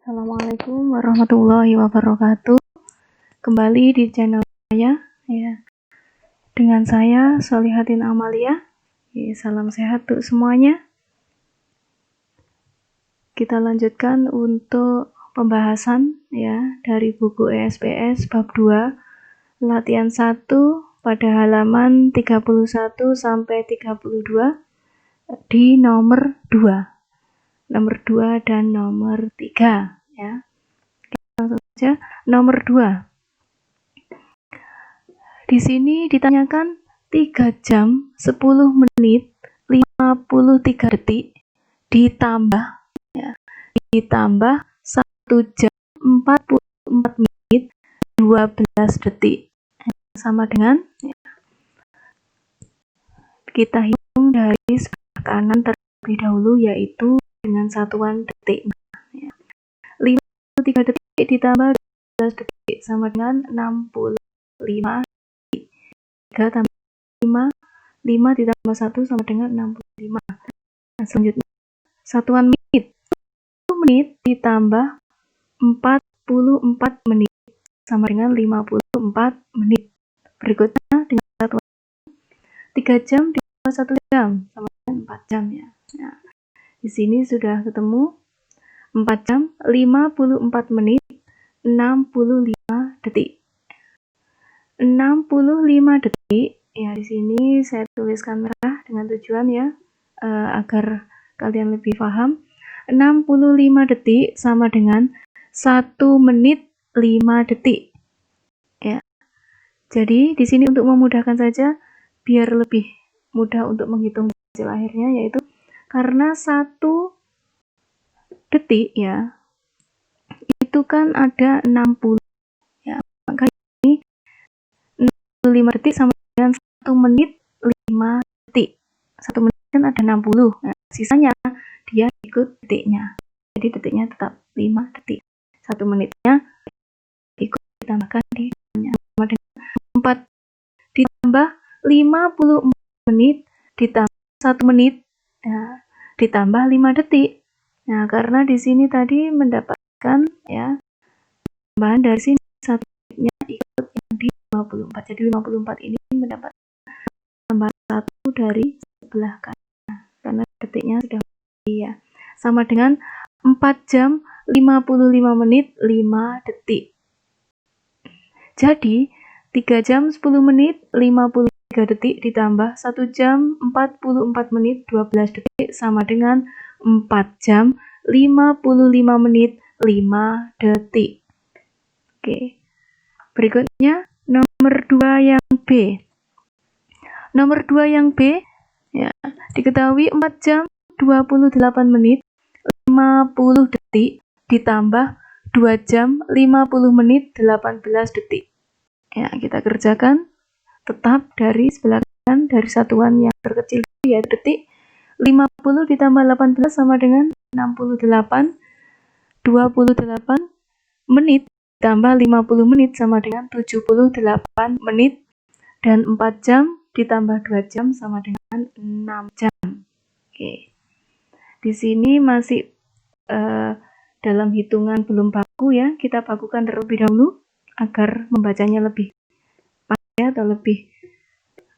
Assalamualaikum warahmatullahi wabarakatuh. Kembali di channel saya, ya. Dengan saya Solihatin Amalia. Salam sehat untuk semuanya. Kita lanjutkan untuk pembahasan ya dari buku ESPS bab 2 latihan 1 pada halaman 31 sampai 32 di nomor 2. Nomor 2 dan nomor 3 ya. Langsung saja nomor 2. Di sini ditanyakan 3 jam 10 menit 53 detik ditambah 1 jam 44 menit 12 detik sama dengan kita hitung dari sebelah kanan terlebih dahulu, yaitu dengan satuan detik. 53 detik ditambah 12 detik sama dengan 65 detik. 3 tambah 5 ditambah 1 sama dengan 65. Nah, selanjutnya satuan menit. 1 menit ditambah 44 menit sama dengan 54 menit. Berikutnya dengan satuan 3 jam ditambah 1 jam sama dengan 4 jam ya. Nah, di sini sudah ketemu 4 jam 54 menit 65 detik. 65 detik ya, di sini saya tuliskan merah dengan tujuan ya agar kalian lebih paham. 65 detik sama dengan 1 menit 5 detik ya. Jadi di sini untuk memudahkan saja biar lebih mudah untuk menghitung hasil akhirnya, yaitu karena 1 detik ya itu kan ada 60 ya, maka ini 65 detik sama dengan 1 menit 5 detik. 1 menit kan ada 60. Nah, sisanya dia ikut detiknya. Jadi detiknya tetap 5 detik. 1 menitnya ikut ditambahkan di detiknya. Sama dengan 4 ditambah 54 menit ditambah 1 menit ya, ditambah 5 detik. Nah, karena di sini tadi mendapatkan ya tambahan dari sini 1 detiknya ikut yang di 54. Jadi 54 ini mendapat tambahan 1 dari sebelah kanan karena detiknya sudah ya. Sama dengan 4 jam 55 menit 5 detik. Jadi 3 jam 10 menit 53 detik ditambah 1 jam 44 menit 12 detik sama dengan 4 jam 55 menit 5 detik. Oke. Berikutnya nomor 2 yang B. Nomor 2 yang B ya, diketahui 4 jam 28 menit 50 detik ditambah 2 jam 50 menit 18 detik. Ya, kita kerjakan tetap dari sebelah kanan dari satuan yang terkecil yaitu detik. 50 ditambah 18 sama dengan 68. 28 menit ditambah 50 menit sama dengan 78 menit. Dan 4 jam ditambah 2 jam sama dengan 6 jam. Oke. Di sini masih dalam hitungan belum baku ya. Kita bakukan terlebih dahulu agar membacanya lebih pasti atau lebih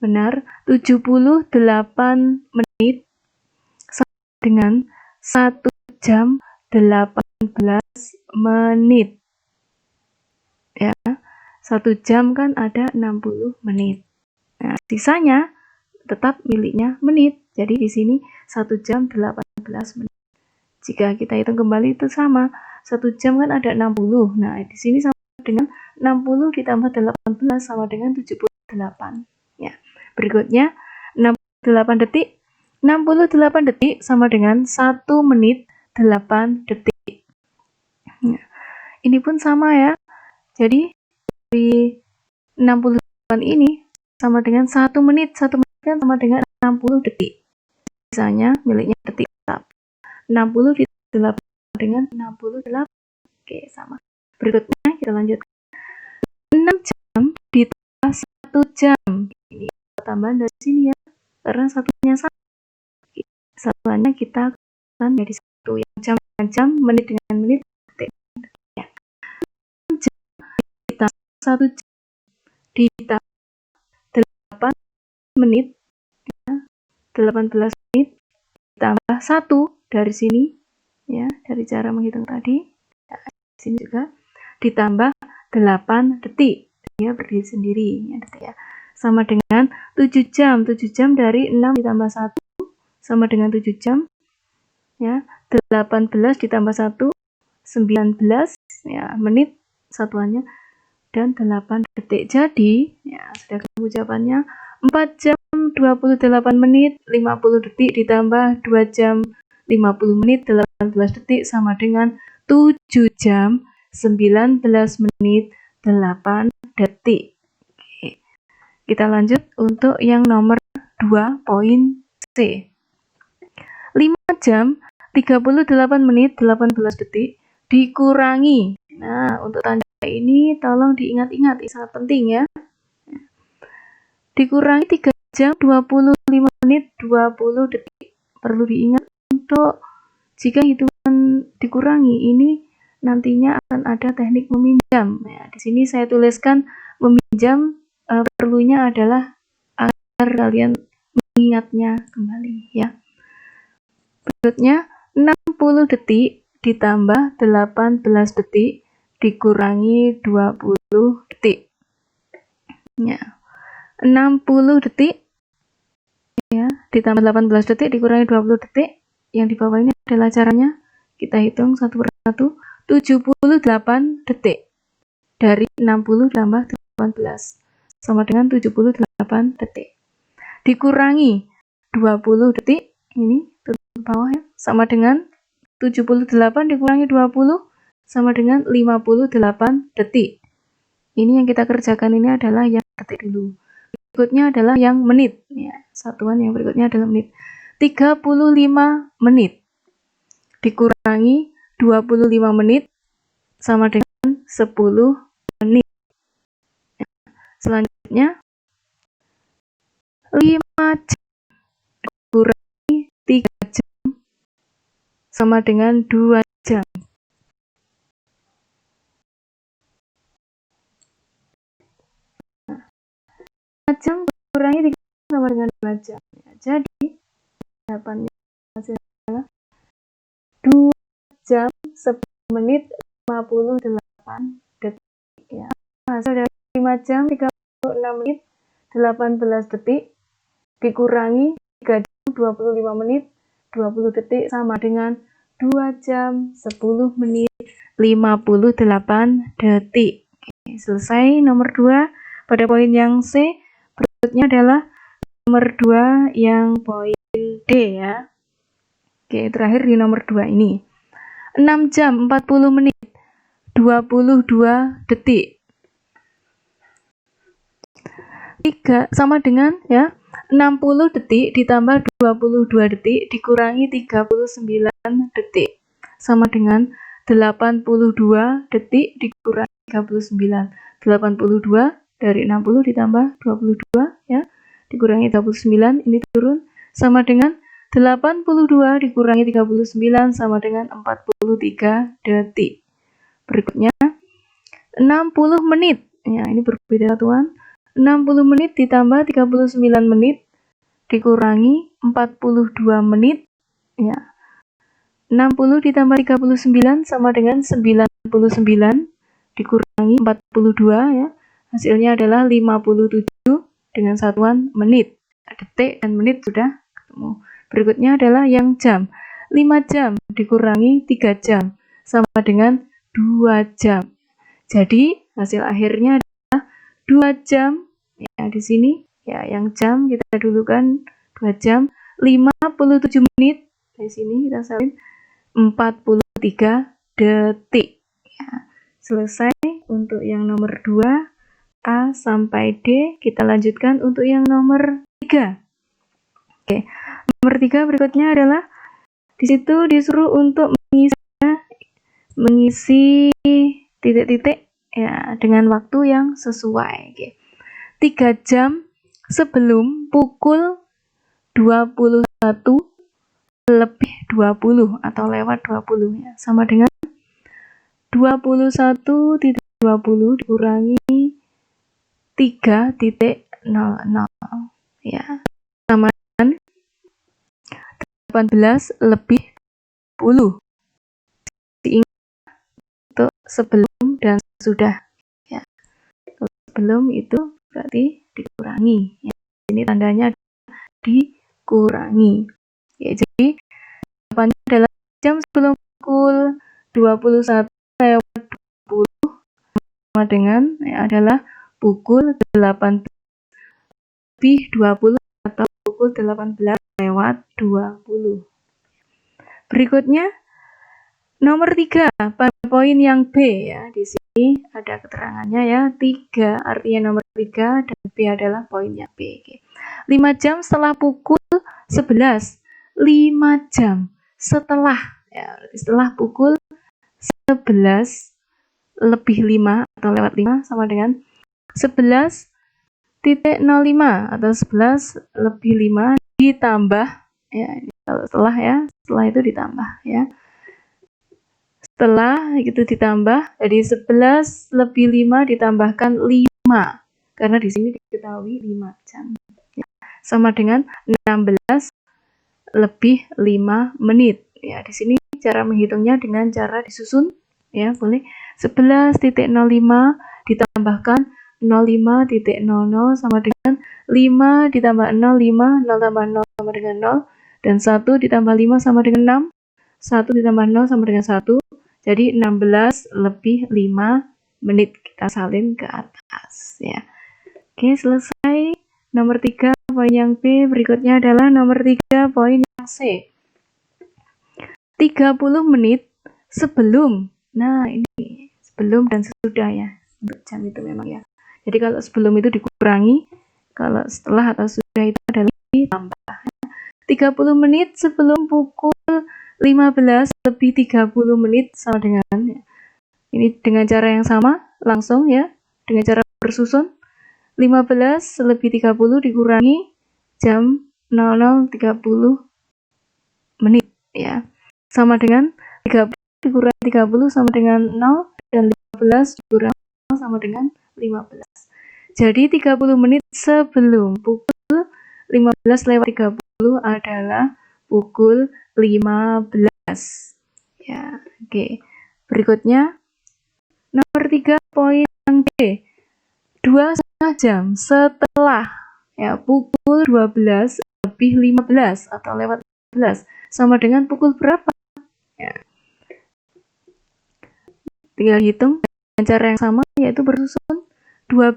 benar. 78 menit sama dengan 1 jam 18 menit. Ya. 1 jam kan ada 60 menit. Nah, sisanya tetap miliknya menit. Jadi di sini 1 jam 18 menit. Jika kita hitung kembali itu sama. 1 jam kan ada 60. Nah, di sini sama dengan 60 ditambah 18 sama dengan 78. Ya. Berikutnya 68 detik. 68 detik sama dengan 1 menit 8 detik. Nah, ini pun sama ya. Jadi dari 68 ini sama dengan 1 menit. 1 menit kan sama dengan 60 detik. Sisanya miliknya detik tetap. 60 ditambah dengan 68. Oke, sama. Berikutnya kita lanjutkan. 6 jam ditambah 1 jam. Ini tambahan dari sini ya. Karena satunya sama. Satuannya kita akan dari 1 yang jam dengan jam, menit dengan menit, detik 1 jam ditambah 8 menit, ya, 18 menit ditambah 1 dari sini, ya, dari cara menghitung tadi, ya, di sini juga ditambah 8 detik, dia berdiri sendiri, ya, detik, ya, sama dengan 7 jam. 7 jam dari 6 ditambah 1 sama dengan 7 jam, ya, 18 ditambah 1 19, ya, menit satuannya, dan 8 detik. Jadi, ya, sudah ketemu jawabannya. 4 jam 28 menit 50 detik ditambah 2 jam 50 menit 18 detik sama dengan 7 jam 19 menit 8 detik. Oke. Kita lanjut untuk yang nomor 2 poin C. 5 jam 38 menit 18 detik dikurangi. Nah, untuk tanda ini tolong diingat-ingat, sangat penting, ya. Dikurangi 3 jam 25 menit 20 detik. Perlu diingat untuk jika hitungan dikurangi ini nantinya akan ada teknik meminjam. Ya, di sini saya tuliskan meminjam, perlunya adalah agar kalian mengingatnya kembali, ya. Berikutnya 60 detik ditambah 18 detik dikurangi 20 detik. Ya. 60 detik, ya, ditambah 18 detik dikurangi 20 detik. Yang di bawah ini adalah caranya. Kita hitung satu persatu. 78 detik dari 60 tambah 18 sama dengan 78 detik. Dikurangi 20 detik, ini turun ke bawah, ya, sama dengan 78 dikurangi 20 sama dengan 58 detik. Ini yang kita kerjakan ini adalah yang detik dulu. Berikutnya adalah yang menit, ya. Satuan yang berikutnya adalah menit. 35 menit dikurangi 25 menit sama dengan 10 menit. Selanjutnya 5 jam dikurangi 3 jam sama dengan 2 jam. 5 jam dikurangi 3 jam sama dengan 2 jam. Ya, jadi jawabannya adalah 2 jam 10 menit 58 detik, ya. Hasil dari 5 jam 36 menit 18 detik dikurangi 3 jam 25 menit 20 detik sama dengan 2 jam 10 menit 58 detik. Oke, selesai nomor 2 pada poin yang C. Berikutnya adalah nomor 2 yang poin D, ya. Oke, terakhir di nomor 2 ini. 6 jam 40 menit 22 detik. 3 sama dengan, ya, 60 detik ditambah 22 detik dikurangi 39 detik sama dengan 82 detik dikurangi 39. 82 dari 60 ditambah 22, ya, dikurangi 39, ini turun sama dengan 82 dikurangi 39 sama dengan 43 detik. Berikutnya 60 menit. Ya, ini berbeda satuan. 60 menit ditambah 39 menit dikurangi 42 menit, ya. 60 ditambah 39 sama dengan 99 dikurangi 42, ya. Hasilnya adalah 57 dengan satuan menit. Detik dan menit sudah ketemu. Berikutnya adalah yang jam. 5 jam dikurangi 3 jam sama dengan 2 jam. Jadi hasil akhirnya adalah 2 jam, ya, di sini, ya, yang jam kita dulukan 2 jam 57 menit, di sini kita salin 43 detik, ya. Selesai untuk yang nomor 2 A sampai D. Kita lanjutkan untuk yang nomor 3. Oke, nomor 3 berikutnya adalah di situ disuruh untuk mengisi titik-titik, ya, dengan waktu yang sesuai. Oke. 3 jam sebelum pukul 21 lebih 20 atau lewat 20, ya, sama dengan 21.20 dikurangi 3.00 ya, sama dengan 18 lebih 10. Diingat untuk sebelum dan sudah ya. Sebelum itu berarti dikurangi ya. Ini tandanya dikurangi ya. Jadi jawabannya adalah jam sebelum pukul 21 lewat 20 sama dengan ya, adalah pukul 18 lebih 20 atau pukul 18 lewat 20. Berikutnya nomor 3 pada poin yang B ya. Di sini ada keterangannya ya. 3 artinya nomor 3 dan B adalah poinnya B. 5 jam setelah pukul 11. 5 jam setelah ya, setelah pukul 11 lebih 5 atau lewat 5 sama dengan 11.05 atau 11 lebih 5 ditambah ya, setelah ya, setelah itu ditambah ya. Setelah itu ditambah, jadi 11 lebih 5 ditambahkan 5. Karena di sini diketahui 5 jam. Ya, sama dengan 16 lebih 5 menit. Ya, di sini cara menghitungnya dengan cara disusun. Ya, boleh. 11.05 ditambahkan 05.00 sama dengan 5 ditambah 0, 5, 0 tambah 0 sama dengan 0. Dan 1 ditambah 5 sama dengan 6. 1 ditambah 0 sama dengan 1. Jadi 16 lebih 5 menit kita salin ke atas ya. Oke, selesai. Nomor 3 poin yang B. Berikutnya adalah nomor 3 poin yang C. 30 menit sebelum. Nah, ini sebelum dan sesudah ya. Untuk jam itu memang ya. Jadi kalau sebelum itu dikurangi, kalau setelah atau sudah itu adalah ditambah. 30 menit sebelum pukul 15 lebih 30 menit sama dengan ya. Ini dengan cara yang sama langsung ya, dengan cara bersusun. 15 lebih 30 dikurangi jam 00.30 menit ya. Sama dengan 30 dikurangi 30 sama dengan 0 dan 15 dikurangi 0 sama dengan 15. Jadi 30 menit sebelum pukul 15 lewat 30 adalah pukul 15 ya. Oke. Berikutnya nomor 3 poin yang D. 2,5 jam setelah ya pukul 12 lebih 15 atau lewat 15 sama dengan pukul berapa ya. Tinggal hitung dengan cara yang sama, yaitu bersusun 12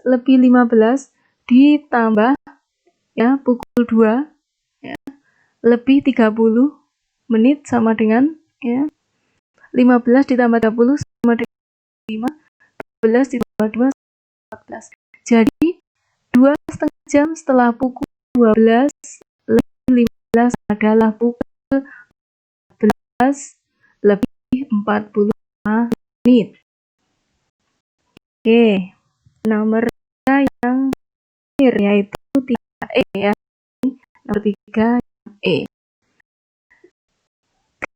lebih 15 ditambah ya pukul 2 ya, lebih 30 menit sama dengan ya 15 ditambah 30 sama dengan 5, 12 ditambah 2 14. Jadi 2,5 jam setelah pukul 12 lebih 15 adalah pukul 14 lebih 45 menit. Oke, nomor 3 yang terakhir yaitu 3E ya. Nomor 3 E.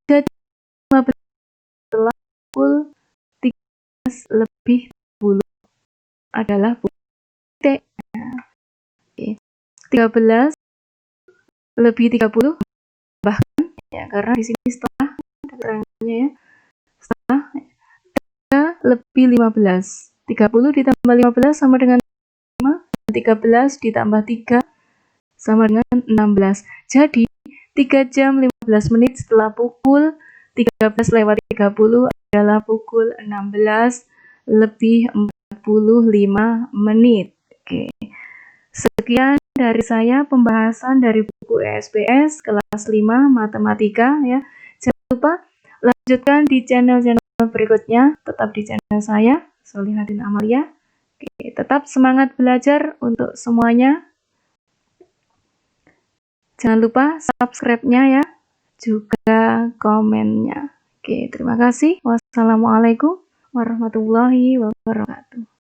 3 jam 15 setelah pukul 13 lebih 10 adalah pukul T. Oke. 13 lebih 30 bahkan ya, karena di sini setelah ada keterangannya ya. Setelah 3 lebih 15. 30 ditambah 15 sama dengan 5, 13 ditambah 3 sama dengan 16. Jadi 3 jam 15 menit setelah pukul 13 lewat 30 adalah pukul 16 lebih 45 menit. Oke. Sekian dari saya pembahasan dari buku ESPS kelas 5 Matematika ya. Jangan lupa lanjutkan di channel-channel berikutnya, tetap di channel saya, Solihatin Amalia. Oke, tetap semangat belajar untuk semuanya. Jangan lupa subscribe-nya ya, juga komennya. Oke, terima kasih. Wassalamualaikum warahmatullahi wabarakatuh.